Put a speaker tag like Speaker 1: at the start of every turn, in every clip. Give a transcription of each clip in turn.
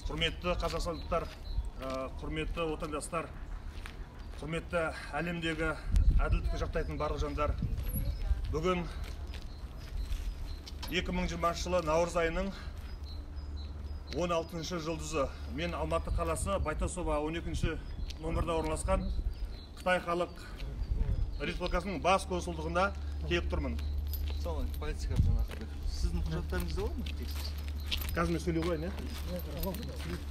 Speaker 1: Құрметті қазақстандықтар, құрметті отандастар, құрметті әлемдегі әділдікті жақтайтын барлық жандар. Бүгін 2020 жылы наурыз айының 16-шы жұлдызы. Мен Алматы қаласы Байтасова 12-ші номерда орналасқан Қытай халық республикасының бас консулдығында келіп тұрмын.
Speaker 2: Полиция капитаны Ақылбек. Сіздің құжаттарыңызда бар ма?
Speaker 1: Қазір мен сөйлей қойын,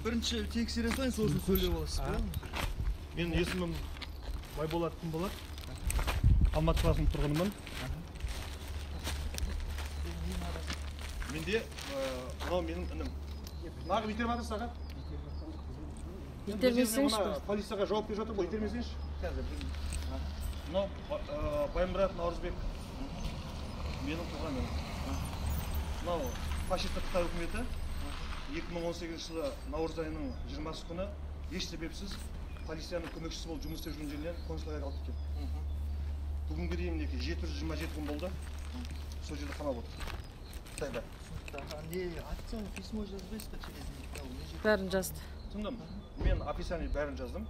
Speaker 2: Бірінші тексере салайын, сосын сөйлеп аласыз ба?
Speaker 1: Мен есімім Байболат Күнболат. Алматы қаласының тұрғынымын. Менде мынау менің інім. Нағып итермеді сағат?
Speaker 3: Итермесеңші просто.
Speaker 1: Полицияға жауап беріп жатыр ғой, итермесеңші? Мынау Баймұрат Наурызбек. Менің туғаным. Мынау фашистік Қытай үкіметі 2018 жылы наурыз айының 20 күні еш себепсіз полицияның көмекшісі болып жұмыс істеп жүрген жерінен консулға алып кеткен. Бүгінге дейін 727 күн болды. Сол жерде қамап отыр. Қытайда.
Speaker 2: Атсаң письмо жазбайсыз ба через электронный?
Speaker 3: Бәрін жазды.
Speaker 1: Түсіндім. Мен описание бәрін жаздым.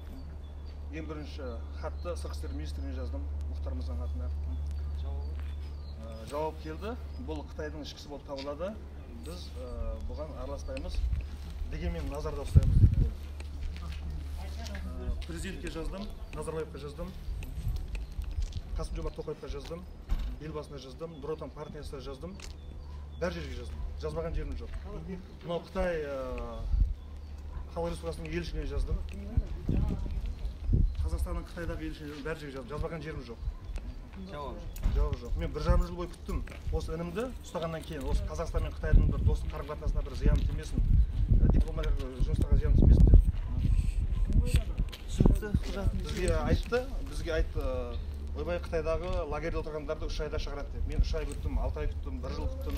Speaker 1: Ең бірінші хатты сыртқы істер министріне жаздым, Мұхтар Мырзаның атына. Жауап келді. Бұл Қытайдың ішкісі болып табылады. Біз бұған араласпаймыз. Дегенмен назарда ұстаймыз деп. Президентке жаздым, Назарбаевқа жаздым, Қасым-Жомарт Тоқаевқа жаздым, елбасына жаздым, Нұр Отан партиясына жаздым. Бәр жерге жаздым. Жазбаған жерім жоқ. Мынау Қытай халық республикасының елшісіне жаздым. Қазақстанның Қытайдағы елшісіне бәр жерге жаздым. Жазбаған жерім жоқ. Жауап жоқ. Мен 1,5 жыл бойы күттім. Осы інімді ұстағаннан кейін, осы Қазақстан мен Қытайдың бір достық қарым-қатынасына бір зиян тимесін, дипломатиялық жұмыстарға зиян тимесін деп. Бізге айтты, ойбай Қытайдағы лагерьде отырғандарды 3 айда шығарады деп. Мен 3 ай күттім, 6 ай күттім, 1 жыл күттім,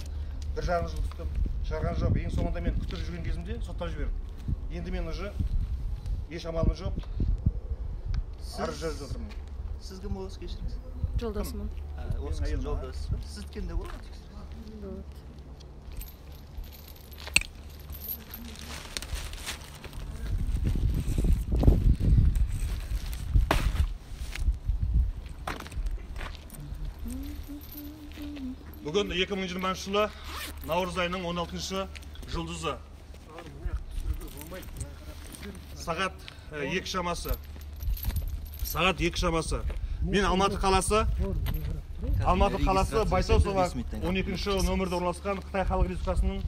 Speaker 1: 1,5 жыл күттім. Шығарған жоқ. Ең соңында мен күтіп жүрген кезімде соттап жіберді. Енді мен уже еш амалым жоқ. Арыз жазып отырмын.
Speaker 2: Сіз кім боласыз, кешіріңіз?
Speaker 3: Жолдасымын.
Speaker 2: Осы кісінің жолдасыз ба? Сіз өткенде болады ма?
Speaker 3: Болады.
Speaker 1: Бүгін 2020 жылы наурыз айының 16-шы жұлдызы. Сағат 2 шамасы. Мен Алматы қаласы Байтасова 12-ші номерде орналасқан Қытай халық республикасының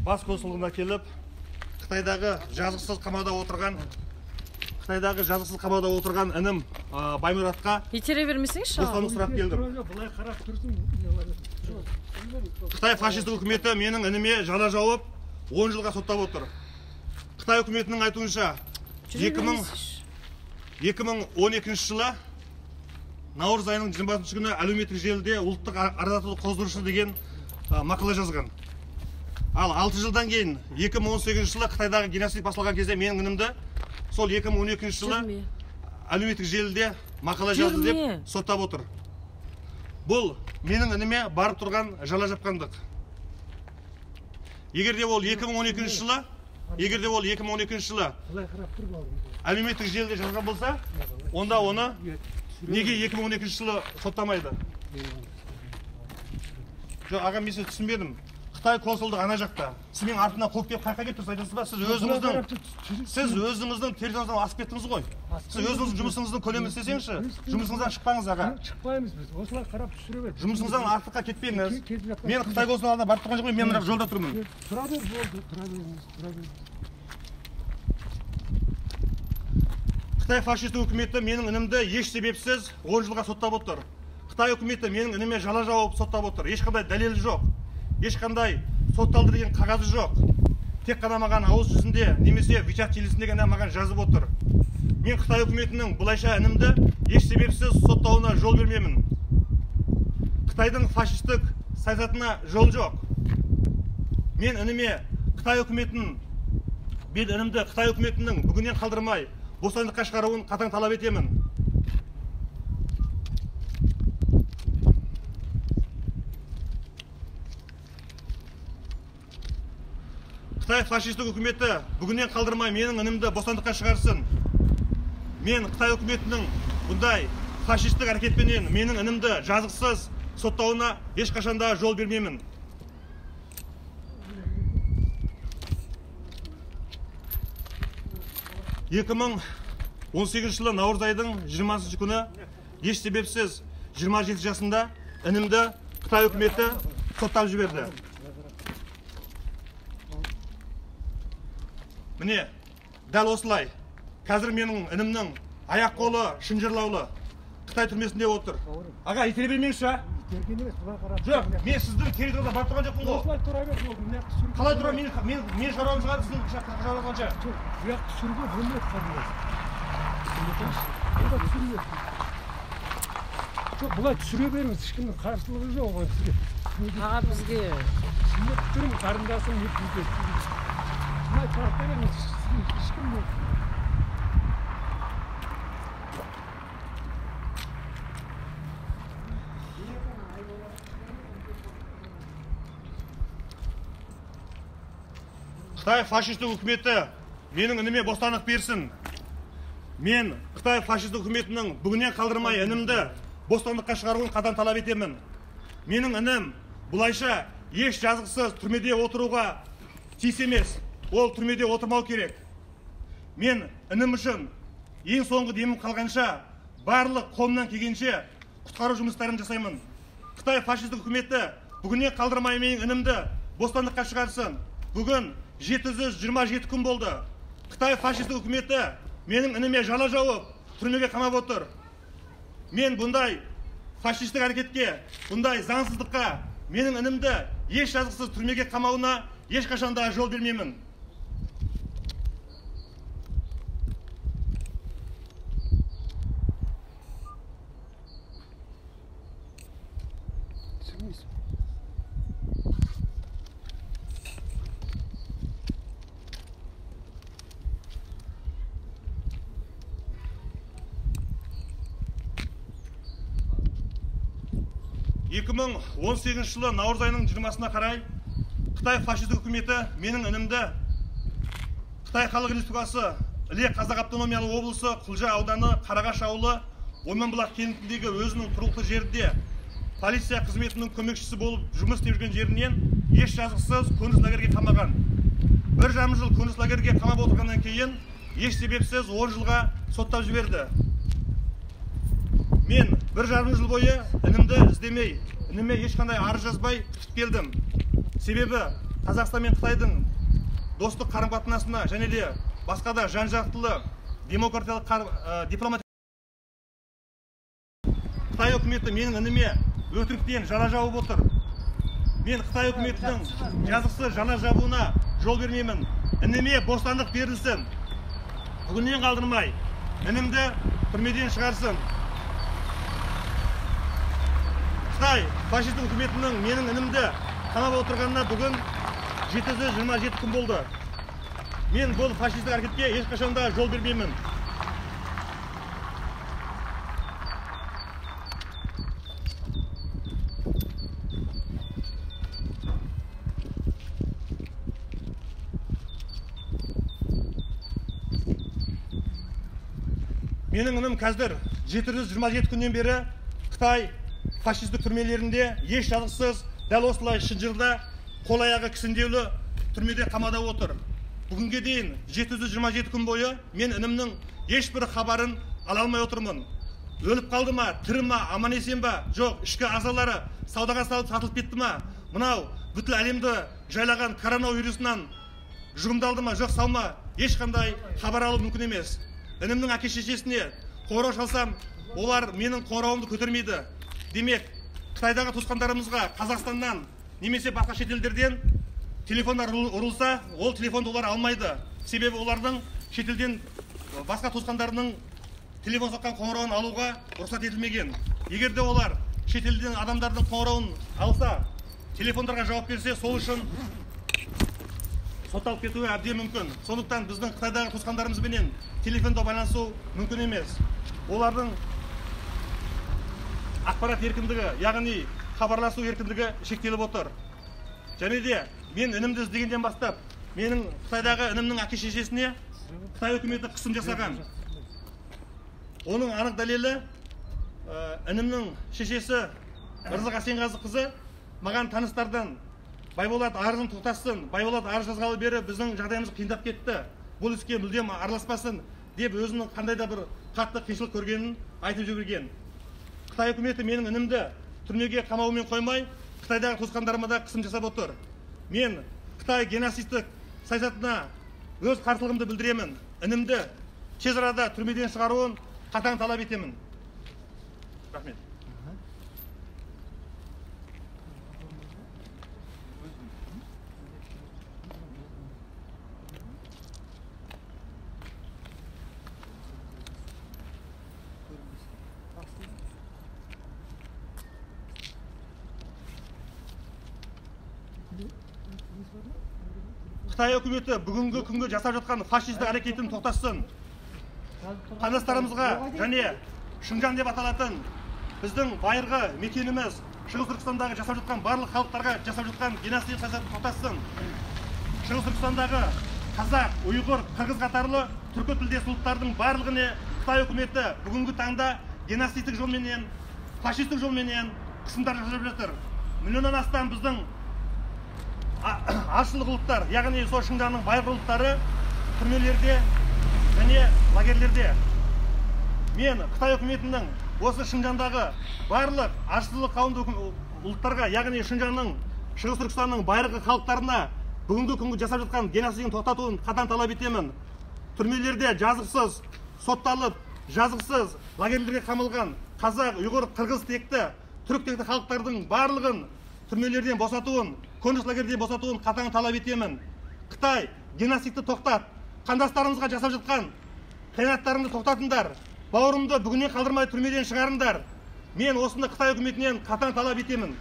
Speaker 1: бас консулдығына келіп, Қытайдағы жазықсыз қамауда отырған інім Баймұратқа
Speaker 3: Итере бермесеңші.
Speaker 1: бостандық сұрап келдім. Қытай фашистік үкіметі менің ініме жала жауып 10 жылға соттап отыр. Қытай үкіметінің айтуынша 2012 жылы наурыз айының 20 күні әлеуметтік желіде ұлттық арзатуды қоздырушы деген мақала жазған. Ал 6 жылдан кейін 2018 жылы Қытайдағы геноцид басталған кезде менің інімді сол 2012 жылы әлеуметтік желіде мақала жазды деп соттап отыр. Бұл менің ініме барып тұрған жала жапқандық. Егерде ол 2012 жылы әлеуметтік желіде жазған болса, онда оны неге 2012 жылы соттамайды? Жоқ, аға, мен сіз түсінбедім. Қытай консулдығы ана жақта. Сіз мен артына қуып келіп қайқа кетіп тұрсыз айтасыз ба? Сіз өзіңіздің территорияңыздан асып кеттіңіз ғой. Сіз өзіңіздің жұмысыңыздың көлемін істесеңізші. Жұмысыңыздан шықпаңыз, аға.
Speaker 4: Шықпаймыз біз. Осылай қарап түсіре бер.
Speaker 1: Жұмысыңыздан артыққа кетпеңіз. Мен Қытай консулдығына барып тұрған жоқпын, мен мына жолда тұрмын.
Speaker 4: Тұра бер, болды, тұра беріңіз.
Speaker 1: Қытай фашистік үкіметі менің інімді еш себепсіз 10 жылға соттап отыр. Қытай үкіметі менің ініме жала жауып соттап отыр. Ешқандай дәлелі жоқ. Ешқандай сотталды деген қағазы жоқ. Тек қана маған ауыз жүзінде немесе WeChat желісінде ғана маған жазып отыр. Мен Қытай үкіметінің бұлайша інімді еш себепсіз соттауына жол бермемін. Қытайдың фашистік саясатына жол жоқ. Мен ініме Қытай үкіметінің бүгіннен қалдырмай бостандыққа шығаруын қатаң талап етемін. Қытай фашистік үкіметі бүгіннен қалдырмай менің інімді бостандыққа шығарсын. Мен Қытай үкіметінің бұндай фашистік әрекетпенен менің інімді жазықсыз соттауына ешқашанда жол бермеймін. Екі 2018 жылы наурыз айдың 20 күні еш себепсіз 27 жасында інімді Қытай үкіметі соттап жіберді. Міне, дәл осылай. Қазір менің інімнің аяқ қолы шынжырлаулы. Қытай түрмесінде отыр. Аға, итере бермеңізші, а?
Speaker 4: Терген емес, бұлай қарап.
Speaker 1: Жоқ, мен сіздің территорияда барып тұрған жоқпын ғой.
Speaker 4: Осылай тұра бер, мына жақты сүріп.
Speaker 1: Қалай тұра, мен шаруам шығады, сіздің шаруаңыз қанша?
Speaker 4: Жоқ, bu жақты сүруге болмайды қарындас. Онда түсірмейді. Жоқ, бұлай түсіре беріңіз, ешкімнің қарсылығы жоқ оған сізге.
Speaker 3: Аға бізге
Speaker 4: Сізге тұрым қарындасым өткізді. Бұлай тарта беріңіз, сізге ешкім жоқ.
Speaker 1: Қытай фашистік үкіметі менің ініме бостандық берсін. Мен Қытай фашистік үкіметінің бүгіннен қалдырмай інімді бостандыққа шығаруын қатаң талап етемін. Менің інім бұлайша еш жазықсыз түрмеде отыруға тиіс емес. Ол түрмеде отырмау керек. Мен інім үшін ең соңғы демім қалғанша барлық қолымнан келгенше құтқару жұмыстарын жасаймын. Қытай фашистік үкіметі бүгіннен қалдырмай менің інімді бостандыққа шығарсын. Бүгін 727 күн болды. Қытай фашистік үкіметі менің ініме жала жауып, түрмеге қамап отыр. Мен бұндай фашистік әрекетке, бұндай заңсыздыққа менің інімді еш жазықсыз түрмеге қамауына ешқашанда жол бермеймін. Екі 2018 жылы наурыз айының 20-сына қарай Қытай фашистік үкіметі менің інімді Қытай Халық Республикасы Іле Қазақ автономиялы облысы Құлжа ауданы Қарағаш ауылы Ойманбұлақ кентіндегі өзінің тұрғылықты жерінде полиция қызметінің көмекшісі болып жұмыс істеп жүрген жерінен еш жазықсыз көңіс лагерге қамаған. 1,5 жыл көңіс лагерге қамап отырғаннан кейін еш себепсіз 10 жылға соттап жіберді. Мен 1,5 жыл бойы інімді іздемей, ініме ешқандай арыз жазбай күтіп келдім. Себебі Қазақстан мен Қытайдың достық қарым-қатынасына және де басқа да жан-жақтылы демократиялық дипломатия. Қытай үкіметі менің ініме өтіріктен жала жауып отыр. Мен Қытай үкіметінің жазықсыз жала жабуына жол бермеймін. Ініме бостандық берілсін. Бүгіннен қалдырмай інімді түрмеден шығарсын. Қытай фашистік үкіметінің менің інімді қамап отырғанына бүгін 727 күн болды. Мен бұл фашистік әрекетке ешқашанда жол бермеймін. Менің інім қазір 727 күннен бері Қытай фашистік түрмелерінде еш жазықсыз дәл осылай шынжырда қол аяғы кісіндеулі түрмеде қамада отыр. Бүгінге дейін 727 күн бойы мен інімнің ешбір хабарын ала алмай отырмын. Өліп қалды ма, тірі ма, аман есен ба, жоқ, ішкі ағзалары саудаға салып сатылып кетті ма, мынау бүткіл әлемді жайлаған коронавирусынан жұғымдалды ма, жоқ салма, ешқандай хабар алу мүмкін емес. Інімнің әке шешесіне қоңырау шалсам, олар менің қоңырауымды көтермейді. Демек, Қытайдағы туысқандарымызға Қазақстаннан немесе басқа шетелдерден телефондар ұрылса, ол телефонды олар алмайды. Себебі олардың шетелден басқа туысқандарының телефон соққан қоңырауын алуға рұқсат етілмеген. Егер де олар шетелден адамдардың қоңырауын алса, телефондарға жауап берсе, сол үшін сотталып кетуі әбден мүмкін. Сондықтан біздің Қытайдағы туысқандарымызбенен телефонда байланысу мүмкін емес. Олардың ақпарат еркіндігі, яғни хабарласу еркіндігі шектеліп отыр. Және де мен інімді іздегенден бастап менің Қытайдағы інімнің әке шешесіне Қытай үкіметі қысым жасаған. Оның анық дәлелі інімнің шешесі Ырзық Асенғазықызы маған таныстардан Байболат арызын тоқтатсын, Байболат арыз жазғалы бері біздің жағдайымыз қиындап кетті. Бұл іске мүлдем араласпасын деп өзінің қандай да бір қатты қиыншылық көргенін айтып жіберген. Қытай үкіметі менің інімді түрмеге қамаумен қоймай, Қытайдағы туысқандарыма да қысым жасап отыр. Мен Қытай геноцидтік саясатына өз қарсылығымды білдіремін. Інімді тез арада түрмеден шығаруын қатаң талап етемін. Рахмет. Қытай үкіметі бүгінгі күнгі жасап жатқан фашистік әрекетін тоқтатсын. Қандастарымызға және Шыңжаң деп аталатын біздің байырғы мекеніміз Шығыс Түркістандағы жасап жатқан барлық халықтарға жасап жатқан геноцид саясатын тоқтатсын. Шығыс Түркістандағы қазақ, ұйғыр, қырғыз қатарлы түркі тілдес ұлттардың барлығына Қытай үкіметі бүгінгі таңда геноцидтік жолменен, фашистік жолменен қысымдар жасап жатыр. Миллионнан астам біздің азшылық ұлттар, яғни сол Шыңжаңның байырғы ұлттары түрмелерде және лагерлерде. Мен Қытай үкіметінің осы Шыңжаңдағы барлық азшылық қауымды ұлттарға, яғни Шыңжаңның, Шығыс Түркістанның байырғы халықтарына бүгінгі күнгі жасап жатқан геноцидін тоқтатуын қатаң талап етемін. Түрмелерде жазықсыз сотталып, жазықсыз лагерлерге қамалған қазақ, ұйғыр, қырғыз текті, түрік текті халықтардың барлығын түрмелерден босатуын, концлагерьден лагерден босатуын қатаң талап етемін. Қытай геноцидті тоқтат. Қандастарымызға жасап жатқан қиянаттарыңды тоқтатыңдар. Бауырымды бүгіннен қалдырмай түрмеден шығарыңдар. Мен осыны Қытай үкіметінен қатаң талап етемін.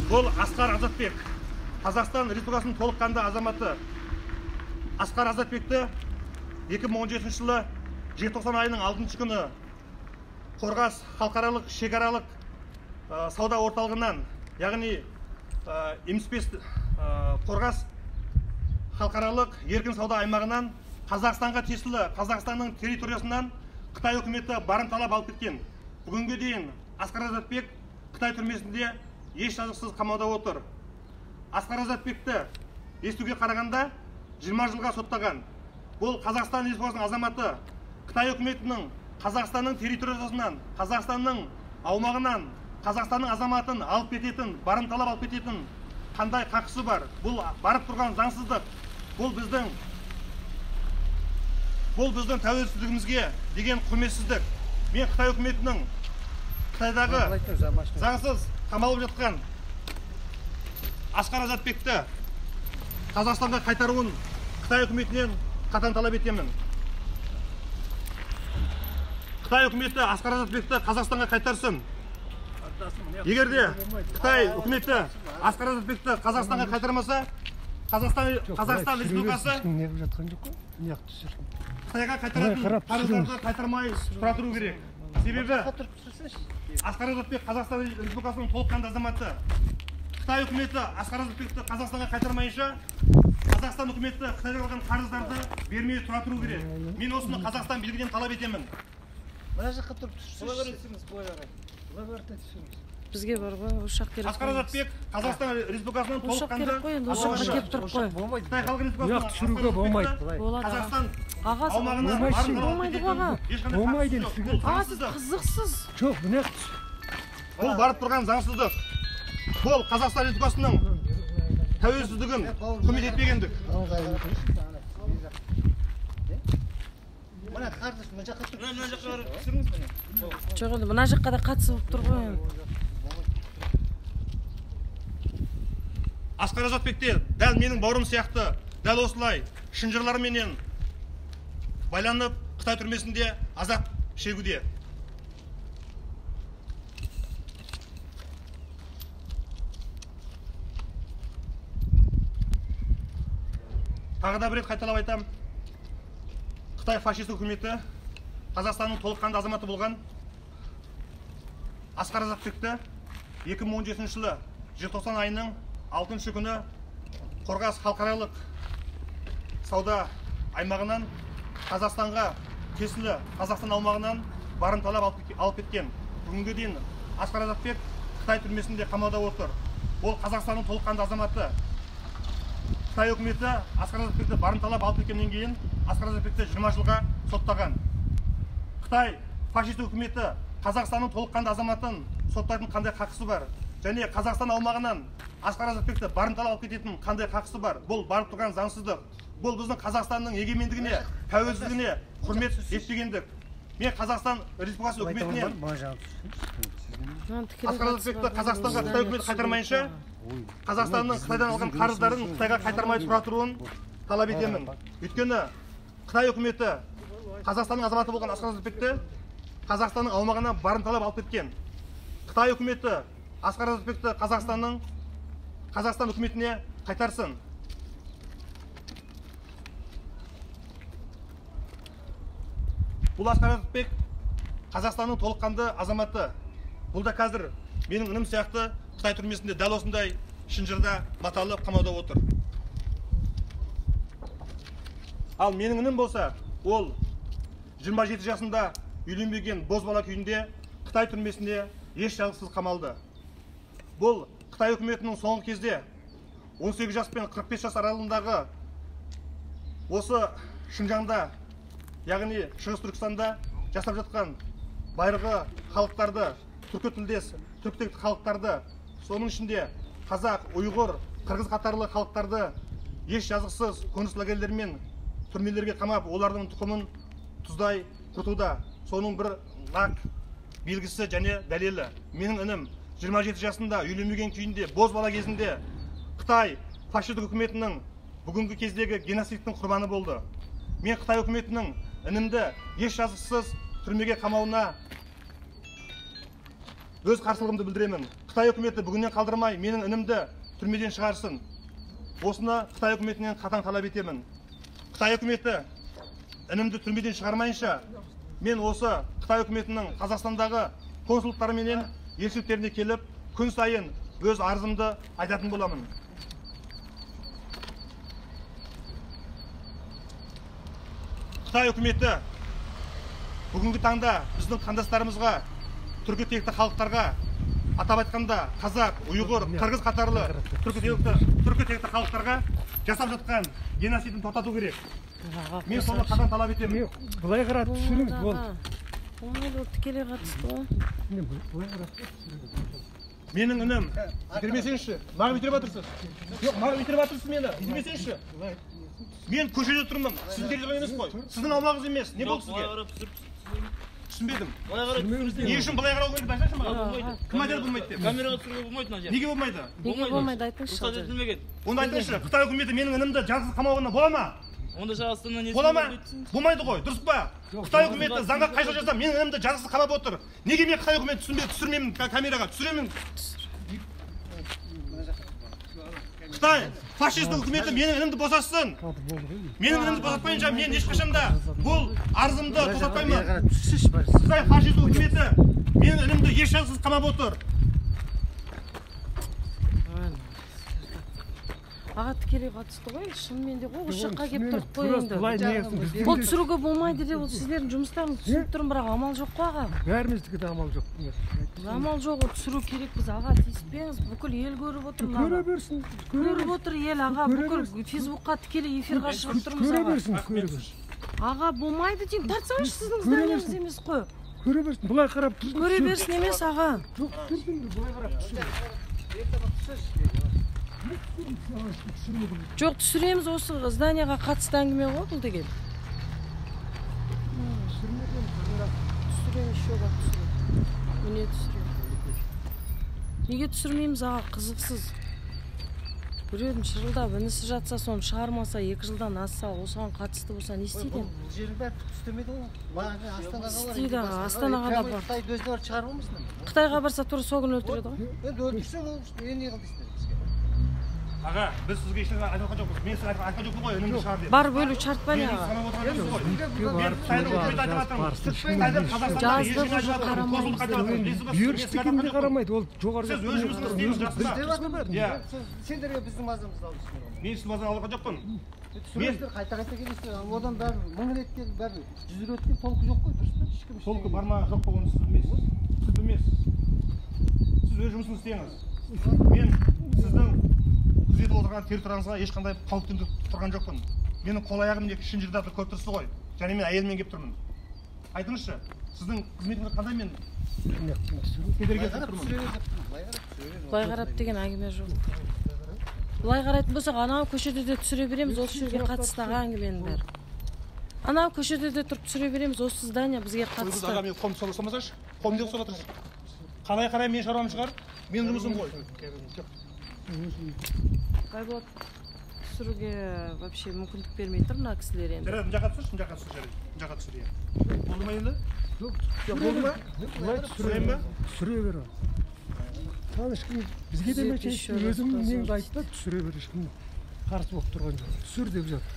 Speaker 1: Бұл Асқар Азатбек, Қазақстан Республикасының толыққанды азаматы. Асқар Азатбекті 2017 жылы желтоқсан айының 6 күні Қорғас халықаралық шекаралық сауда орталығынан, яғни М5 Қорғас халықаралық еркін сауда аймағынан Қазақстанға тиесілі Қазақстанның территориясынан Қытай үкіметі барымталап алып кеткен. Бүгінге дейін Асқар Азатбек Қытай түрмесінде еш жазықсыз қамауда отыр. Асқар Азатбекті естуге қарағанда 20 жылға соттаған. Бұл Қазақстан Республикасының азаматы. Қытай үкіметінің Қазақстанның территориясынан, Қазақстанның аумағынан, Қазақстанның азаматын алып кететін, барымталап алып кететін қандай қақысы бар? Бұл барып тұрған заңсыздық. Бұл біздің тәуелсіздігімізге деген құрметсіздік. Мен Қытай үкіметінің Қытайдағы заңсыз қамалып жатқан Асқар Азатбекті Қазақстанға қайтаруын Қытай үкіметінен қатаң талап етемін. Қытай үкіметі Асқар Азатбекті Қазақстанға қайтарсын. Егерде Қытай үкіметі Асқар Азатбекті Қазақстанға қайтармаса, Қазақстан Республикасы Қытайға қайтаратын қарыздарды қайтармай тұра тұру керек. Себебі Асқар Азатбек Қазақстан Республикасының толыққанды азаматы. Қытай үкіметі Асқар Азатбекті Қазақстанға қайтармайынша, Қазақстан үкіметі Қытайға алған қарыздарды бермей тұра тұру керек. Мен осыны Қазақстан билігінен талап етемін.
Speaker 3: Бізге бар ғой, ұшақ керек.
Speaker 1: Асқар Азатбек Қазақстан Республикасының толыққанды Қытай халық республикасының
Speaker 4: түсіруге болмайды.
Speaker 1: Қазақстан
Speaker 3: Ағасы болмайды ғой.
Speaker 4: Болмайды.
Speaker 3: Ағасы қызықсыз.
Speaker 4: Жоқ, міне
Speaker 1: бұл барып тұрған заңсыздық. Бұл Қазақстан Республикасының тәуелсіздігін құрмет етпегендік.
Speaker 3: Жоқ, енді мына жаққа да қатысып тұр ғой.
Speaker 1: Асқар Азатбекте дәл менің бауырым сияқты, дәл осылай шынжырларменен байланып Қытай түрмесінде азап шегуде. Тағы да бір рет қайталап айтам. Қытай фашист үкіметі Қазақстанның толыққанды азаматы болған Асқар Азатбекті 2017 жылы желтоқсан айының 6 күні Қорғас халықаралық сауда аймағынан Қазақстанға тиесілі Қазақстан аумағынан барымталап алып кеткен. Бүгінге дейін Асқар Азатбек Қытай түрмесінде қамауда отыр. Ол Қазақстанның толыққанды азаматы. Қытай үкіметі Асқар Азатбекті барымталап алып кеткеннен кейін Асқар Азатбекті 20 жылға соттаған. Қытай фашист үкіметі Қазақстанның толыққанды азаматын соттайтын қандай хақысы бар? Және Қазақстан аумағынан Асқар Азатбекті барымталап алып кететін қандай хақысы бар? Бұл барып тұрған заңсыздық. Бұл біздің Қазақстанның егемендігіне, тәуелсіздігіне құрмет етпегендік. Мен Қазақстан Республикасы үкіметіне Асқар Азатбекті Қазақстанға Қытай үкіметі қайтармайынша, Қазақстанның Қытайдан алған қарыздарын Қытайға қайтармай тұра тұруын талап етемін. Өйткені Қытай үкіметі Қазақстанның азаматы болған Асқар Азатбекті Қазақстанның аумағынан барымталап алып кеткен. Қытай үкіметі Асқар Азатбекті Қазақстан үкіметіне қайтарсын. Бұл Асқар Азатбек Қазақстанның толыққанды азаматы. Бұл да қазір менің інім сияқты Қытай түрмесінде дәл осындай шынжырда маталып қамауда отыр. Ал менің інім болса, ол 27 жасында үйленбеген бозбала күйінде Қытай түрмесінде еш жазықсыз қамалды. Бұл Қытай үкіметінің соңғы кезде 18 жас пен 45 жас аралығындағы осы Шыңжаңда, яғни Шығыс Түркістанда жасап жатқан байырғы халықтарды, түркі тілдес, түркітекті халықтарды, соның ішінде қазақ, ұйғыр, қырғыз қатарлы халықтарды еш жазықсыз концлагерлер мен түрмелерге қамап, олардың тұқымын тұздай құртуда. Соның бір нақ белгісі және дәлелі. Менің інім 27 жасында үйленбеген күйінде бозбала кезінде Қытай фашистік үкіметінің бүгінгі кездегі геноцидтің құрбаны болды. Мен Қытай үкіметінің інімді еш жазықсыз түрмеге қамауына өз қарсылығымды білдіремін. Қытай үкіметі бүгіннен қалдырмай менің інімді түрмеден шығарсын. Осыны Қытай үкіметінен қатаң талап етемін. Қытай үкіметі інімді түрмеден шығармайынша, мен осы Қытай үкіметінің Қазақстандағы консулдықтарыменен елшіліктеріне келіп, күн сайын өз арызымды айтатын боламын. Қытай үкіметі бүгінгі таңда біздің қандастарымызға, түркі текті халықтарға, атап айтқанда қазақ, ұйғыр, қырғыз қатарлы түркі текті халықтарға жасап жатқан геноцидін тоқтату керек. Мен соны қатаң талап етемін.
Speaker 4: Былай қарап түсіріңіз бол.
Speaker 3: Болмайды, ол тікелей қатысты ғой.
Speaker 4: Былай қарап түсіріңіз.
Speaker 1: Менің інім, бітірмесеңші. Маған бітіріп жатырсыз. Жоқ, маған бітіріп жатырсыз мені. Бітірмесеңші. Мен көшеде тұрмын. Сіздің территория емес қой. Сіздің аумағыңыз емес. Не болды сізге? Түсінбедім. Не үшін былай қарау керек айтыңызшы маған? Кім айтады болмайды деп?
Speaker 2: Камераға түсіруге болмайды мына жерде.
Speaker 1: Неге болмайды?
Speaker 3: Неге болмайды айтыңызшы.
Speaker 2: Рұқсат етілмеген.
Speaker 1: Онда айтыңызшы, Қытай үкіметі менің інімді жазықсыз қамауына бола ма?
Speaker 2: Онда Қазақстаннан не
Speaker 1: Бола ма? Болмайды ғой, дұрыс па? Қытай үкіметі заңға қайшы жасап, менің інімді жазықсыз қамап отыр. Неге мен Қытай үкіметі түсірмеймін камераға? Түсіремін. Қытай фашистік үкіметі менің інімді босатсын. Менің інімді босатпайынша мен ешқашанда бұл арызымды тоқтатпаймын. Қытай фашистік үкіметі менің інімді еш жазықсыз қамап отыр.
Speaker 3: Аға тікелей қатысты ғой, шынымен де ғой, осы жаққа келіп тұрып қойыңды. Ол түсіруге болмайды деп, ол сіздердің жұмыстарыңыз түсініп тұрмын, бірақ амал жоқ қой аға.
Speaker 4: Бәріміздікі де амал жоқ.
Speaker 3: Амал жоқ, ол түсіру керек біз аға, тиіспеңіз, бүкіл ел көріп отыр.
Speaker 4: Көре берсін.
Speaker 3: Көріп отыр ел аға, бүкіл Фейсбукқа тікелей эфирға шығып тұрмыз аға.
Speaker 4: Көре берсін, көре берсін.
Speaker 3: Аға болмайды деймін, тартсаңыз сіздің зданияңыз емес қой.
Speaker 4: Көре берсін, бұлай қарап тұрсын.
Speaker 3: Көре берсін емес аға.
Speaker 4: Жоқ, тұрсын, бұлай қарап тұрсын.
Speaker 3: Жоқ, түсіреміз, осы зданияға қатысты әңгіме ғой бұл деген. Түсіреміз, шоға түсіреміз. Міне түсіреміз. Неге түсірмейміз аға, қызықсыз. Біреудің шырылдап інісі жатса, соны шығармаса, 2 жылдан асса, осыған қатысты болса, не істейді?
Speaker 5: Бұл жерін бәрі түстемеді ғой.
Speaker 3: Істейді аға, Астанаға да бар.
Speaker 5: Қытай дөздер шығарып алмайсың.
Speaker 3: Қытайға барса, тура сол күні өлтіреді ғой.
Speaker 5: Енді өлтірсе, ол не қылды істер бізге.
Speaker 1: Аға, біз сізге ештеңе айтқан жоқпыз. Мен сізге айтқан жоқпын ғой, үнімді шығар деп.
Speaker 3: Бар бөлу шартпа не
Speaker 1: Мен
Speaker 3: аға?
Speaker 1: санап отырған жоқпыз ғой. Мен Қытайдың үкіметі айтып жатырмын. Қытайдың Қазақстандағы ешкімге айтып жатырмын. Консулдық айтып жатырмын.
Speaker 4: Бүйірістікінде қарамайды, ол жоғарғы.
Speaker 1: Сіз өз жұмысыңызды істеңіз, жақсы. Иә.
Speaker 5: Сендерге біздің мазамызды алып түсіндір.
Speaker 1: Мен сіздің мазаны алған жоқпын.
Speaker 5: Түсіресіздер, қайта келесіздер. Одан бәрі 1000 рет келіп, бәрі 100 рет келіп, толқы жоқ қой, дұрыс па? Ешкім
Speaker 1: Толқы бар ма, жоқ па, оны сіз білмейсіз. Сіз білмейсіз. Сіз өз жұмысыңызды істеңіз. Мен сіздің күзетіп отырған территорияңызға ешқандай қауіп төндіріп тұрған жоқпын. Менің қол аяғым шын жерде көріп тұрсыз ғой. Және мен әйеліммен келіп тұрмын. Айтыңызшы, сіздің қызметіңіз қандай мен? Кедергі келтіріп тұрмын.
Speaker 3: Былай қарап деген әңгіме жоқ. Былай қарайтын болсақ, анау көшеде де түсіре береміз, осы жерге қатысты әңгіменің бәрі. Анау көшеде де тұрып түсіре береміз, осы здание бізге қатысты.
Speaker 1: Аға, мен қолымды соламасайшы. Қолымды деп сола тұрсыз. Қалай мен шаруам шығар? Менің жұмысым ғой.
Speaker 3: Қайбот түсіруге вообще мүмкіндік бермей тұр мына кісілер енді.
Speaker 1: Жарайды, мына жаққа түсірші, мына жаққа түсір, иә. Болды ма енді? Болды ма? Түсірейін ба?
Speaker 4: Түсіре бер. Саған ешкім бізге демекші өзім неңді айтты, түсіре бер, ешкім қарсы болып тұрған жоқ. Түсір деп жатыр.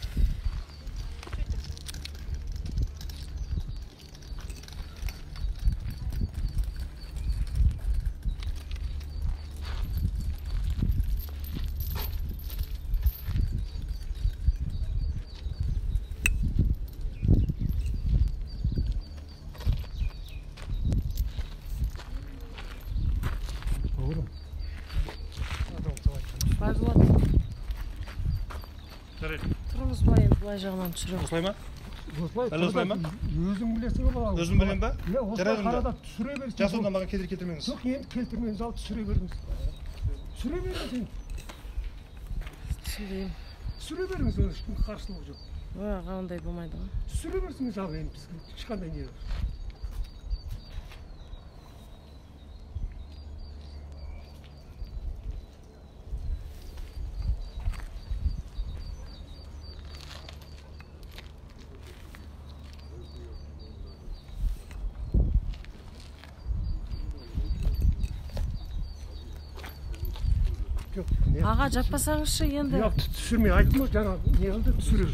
Speaker 3: Байболат,
Speaker 1: Жарайды.
Speaker 3: тұрыңыз былай енді, былай жағынан түсіреміз.
Speaker 1: Осылай ма?
Speaker 4: Әлі осылай ма? Өзің білесің ба?
Speaker 1: Өзім білем ба?
Speaker 4: Осылай қарада түсіре берсін.
Speaker 1: Жас онда маған кедергі келтірмеңіз.
Speaker 4: Жоқ, енді келтірмеңіз, ал түсіре беріңіз. Түсіре беріңіз енді.
Speaker 3: Түсірейін.
Speaker 4: Түсіре беріңіз, ол ешкім қарсылығы жоқ.
Speaker 3: Аға, ондай болмайды ғой.
Speaker 4: Түсіре берсіңіз ал енді бізге ешқандай не жоқ.
Speaker 3: Аға, жаппасаңызшы енді.
Speaker 4: Yok, түсірмей айттым ғой, жаңа не қылды, түсірер.